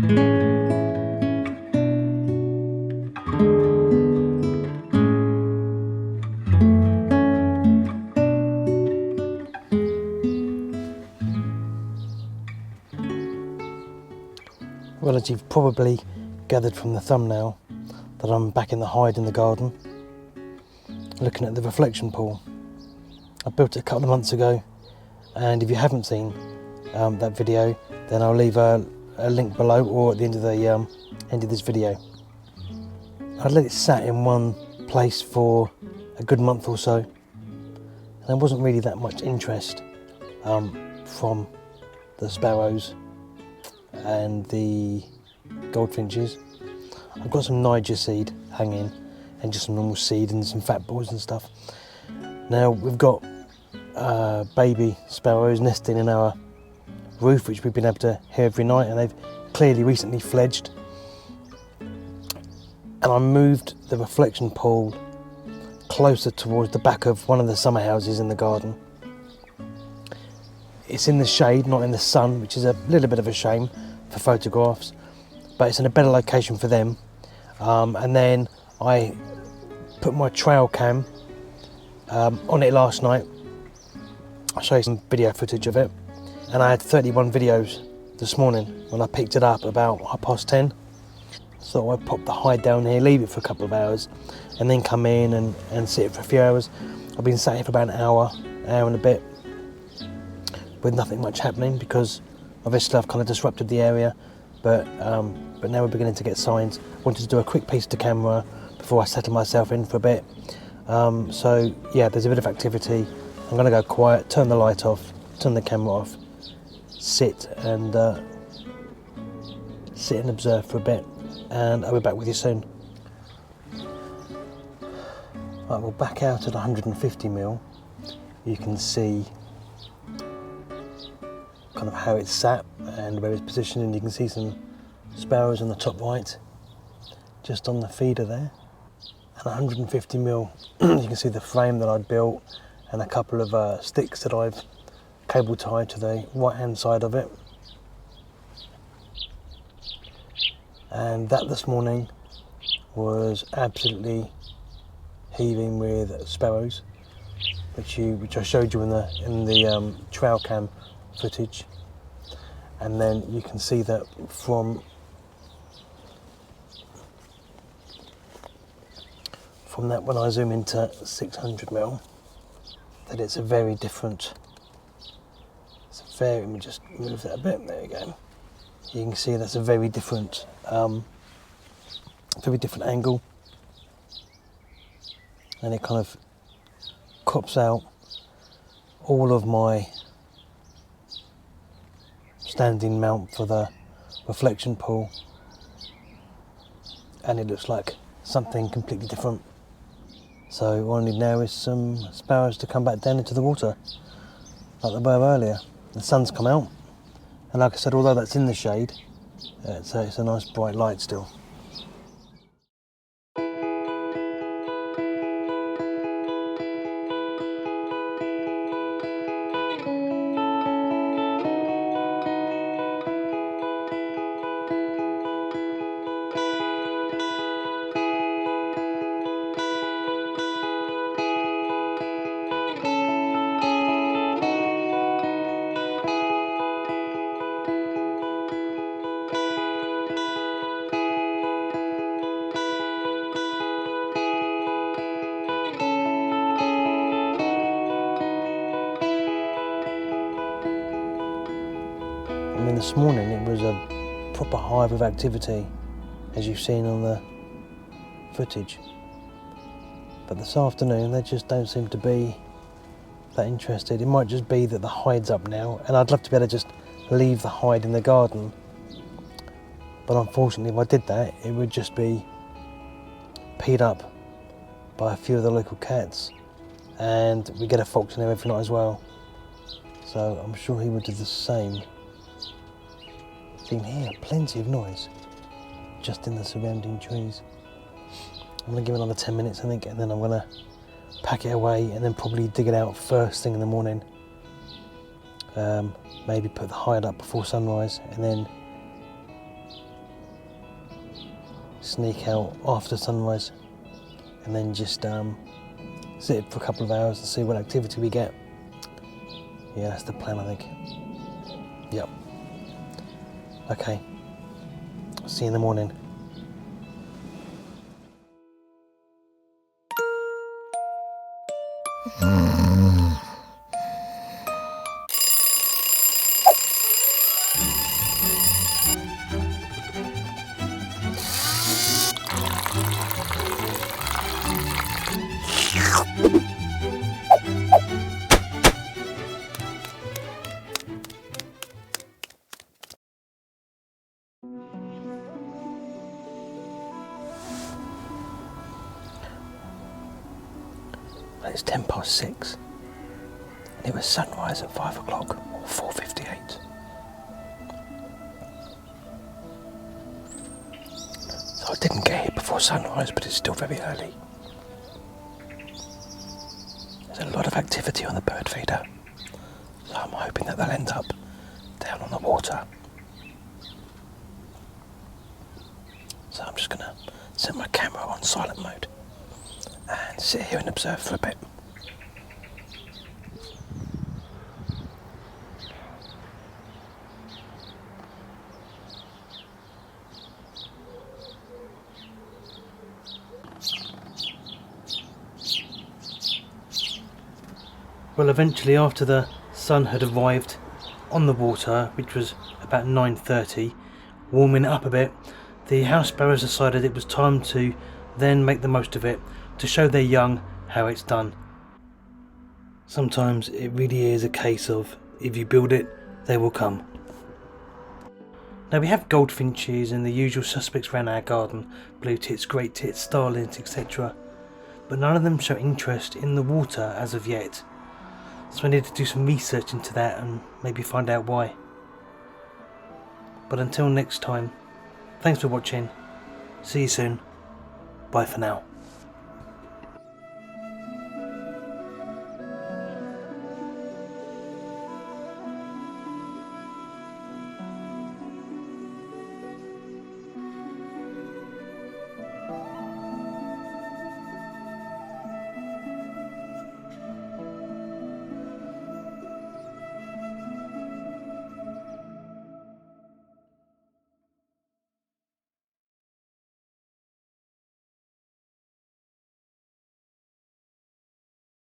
Well, as you've probably gathered from the thumbnail, that I'm back in the hide in the garden, looking at the reflection pool. I built it a couple of months ago, and if you haven't seen that video, then I'll leave a link below or at the end of the end of this video. I let it sat in one place for a good month or so, and there wasn't really that much interest from the sparrows and the goldfinches. I've got some Niger seed hanging and just some normal seed and some fat balls and stuff. Now we've got baby sparrows nesting in our roof, which we've been able to hear every night, and they've clearly recently fledged. And I moved the reflection pool closer towards the back of one of the summer houses in the garden. It's in the shade, not in the sun, which is a little bit of a shame for photographs, but it's in a better location for them. And then I put my trail cam on it last night. I'll show you some video footage of it. And I had 31 videos this morning when I picked it up about 10:30. So I popped the hide down here, leave it for a couple of hours, and then come in and sit for a few hours. I've been sat here for about an hour and a bit, with nothing much happening, because obviously I've kind of disrupted the area, but now we're beginning to get signs. I wanted to do a quick piece to camera before I settle myself in for a bit. So yeah, there's a bit of activity. I'm going to go quiet, turn the light off, turn the camera off, sit and observe for a bit, and I'll be back with you soon. Right, we'll back out at 150mm. You can see kind of how it's sat and where it's positioned, and you can see some sparrows on the top right, just on the feeder there. And 150mm, you can see the frame that I built and a couple of sticks that I've cable tied to the right hand side of it. And that this morning was absolutely heaving with sparrows, which I showed you in the trail cam footage. And then you can see that from that, when I zoom into 600mm, that it's a very different, let me just move that a bit, there you go. You can see that's a very different angle, and it kind of crops out all of my standing mount for the reflection pool, and it looks like something completely different. So all I need now is some sparrows to come back down into the water like they were earlier. The sun's come out, and like I said, although that's in the shade, it's a nice bright light still. I mean, this morning it was a proper hive of activity, as you've seen on the footage. But this afternoon they just don't seem to be that interested. It might just be that the hide's up now, and I'd love to be able to just leave the hide in the garden. But unfortunately, if I did that, it would just be peed up by a few of the local cats, and we get a fox in there every night as well. So I'm sure he would do the same. You can hear plenty of noise just in the surrounding trees. I'm going to give it another 10 minutes, I think, and then I'm going to pack it away and then probably dig it out first thing in the morning. Maybe put the hide up before sunrise, and then sneak out after sunrise and then just sit for a couple of hours and see what activity we get. Yeah, that's the plan, I think. Yep. Okay. See you in the morning. It's 6:10, and it was sunrise at 5 o'clock, or 4:58. So I didn't get here before sunrise, but it's still very early. There's a lot of activity on the bird feeder, so I'm hoping that they'll end up down on the water. So I'm just going to set my camera on silent mode and sit here and observe for a bit. Well, eventually, after the sun had arrived on the water, which was about 9:30, warming it up a bit, the house sparrows decided it was time to then make the most of it, to show their young how it's done. Sometimes it really is a case of, if you build it, they will come. Now we have goldfinches and the usual suspects around our garden, blue tits, great tits, starlings, etc. But none of them show interest in the water as of yet. So I need to do some research into that and maybe find out why. But until next time, thanks for watching. See you soon. Bye for now.